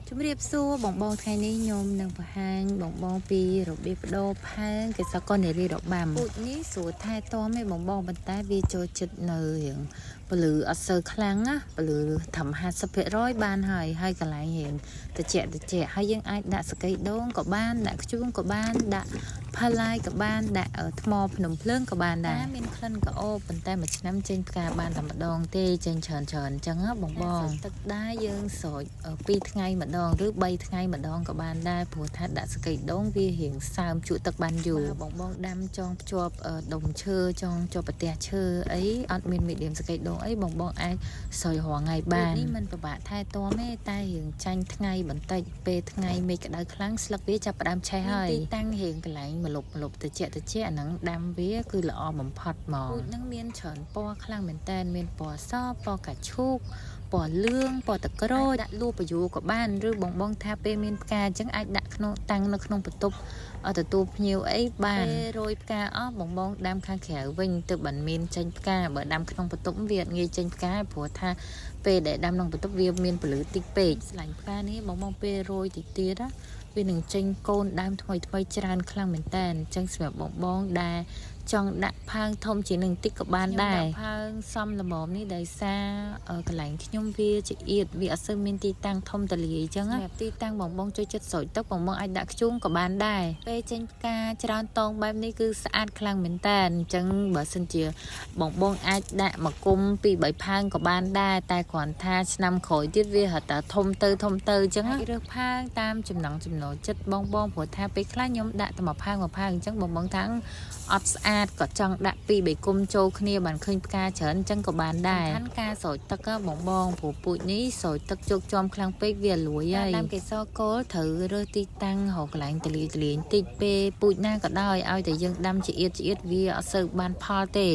ជំរាបសួរបងបងថ្ងៃនេះខ្ញុំនឹងបង្ហាញបងបងពីរបៀបបដូរផើងកេសកលនារីរបាំពូជនេះស្រួលថែទាំឯបងបងប៉ុន្តែវាចូលចិត្តនៅរៀងពលឺអត់សូវខ្លាំងណាពលឺត្រឹម 50% បានហើយកន្លែងរៀងតិចហើយយើងអាចដាក់សកៃដូងក៏បានដាក់ខ្ជួងក៏បានដាក់ផាឡាយក៏បានដាក់ថ្មភ្នំភ្លើងក៏បានដែរមានក្លិនក្រអូបប៉ុន្តែមួយឆ្នាំចេញផ្កាបានតែម្ដងទេចេញច្រើនអញ្ចឹងបងទឹកដែរយើងស្រោច2ថ្ងៃម្ដងឬ3ថ្ងៃម្ដងក៏បានដែរព្រោះថាដាក់សកៃដូងវារៀងសើមជក់ទឹកបានយូរបងដាំចងភ្ជាប់ដុំឈើចងជាប់ប្រទះឈើអីអត់មានមីឌៀមសកៃដូងអីបងអាចស្រោចរាល់ថ្ងៃបាននេះมันពិបាកថែទាំទេតែរៀងចាញ់ថ្ងៃបន្តិចពេលថ្ងៃមេឃក្តៅខ្លាំងស្លឹកវាចាប់ផ្ដើមឆេះហើយទីតាំងរៀងកន្លែងម្លប់តិចអាហ្នឹងដាំវាគឺល្អបំផុតហ្មងពូជហ្នឹងមានច្រើនពណ៌ខ្លាំងមែនតើមានពណ៌សពណ៌កាឈូកពណ៌លឿងពណ៌ទឹកក្រូចដាក់លួបយូក៏បានឬបងថាពេលមានផ្កាអញ្ចឹងអាចដាក់ក្នុងតាំងនៅក្នុងបន្ទប់ទទួលភ្ញៀវអីបានពេលរោយផ្កាអស់បងដាំខាងក្រៅវិញទើបបានមានចេញផ្កាបើដាំក្នុងបន្ទប់វាអត់ងាយចេញផ្កាព្រោះថាពេលដែលដាំក្នុងបន្ទប់វាមានពលឺតិចពេកស្លាញ់ផ្កានេះបងពេលរោយតិចទៀតណាវានឹងចេញកូនដើមថ្មីច្រើនខ្លាំងមែនតើអញ្ចឹងសម្រាប់បងដែលចង់ដាក់ផើងធំជាងនឹងតិចក៏បានដែរផើងសំល្មមនេះដោយសារកន្លែងខ្ញុំវាជាអៀតវាអត់សូវមានទីតាំងធំតលាយអញ្ចឹងសម្រាប់ទីតាំងបងចូលចិត្តស្រោចទឹកបងអាចដាក់ខ្ជូងក៏បានដែរពេលចេញផ្កាច្រើនតងបែបនេះគឺស្អាតខ្លាំងមែនតើអញ្ចឹងបើសិនជាបងអាចដាក់មកគុំពី3ផើងក៏បានដែរតែគ្រាន់ថាឆ្នាំក្រោយទៀតវាហៅថាធំទៅអញ្ចឹងរើសផើងតាមចំណង់ចំណូលចិត្តបងព្រោះថាពេលខ្លះខ្ញុំដាក់តែមួយផើងអញ្ចឹងបងថាអត់ស្អាតក៏ចង់ដាក់ពី3គុំចូលគ្នាបានឃើញផ្កាច្រើនអញ្ចឹងក៏បានដែរសំខាន់ការស្រោចទឹកបងព្រោះពូជនេះស្រោចទឹកជោគជាំខ្លាំងពេកវាលួយហើយដាំកេសរកូលត្រូវរើសទីតាំងរកកន្លែងតលាយបន្តិចពេលពូជណាក៏ដោយឲ្យតែយើងដាំជាអៀតវាអត់សូវបានផលទេ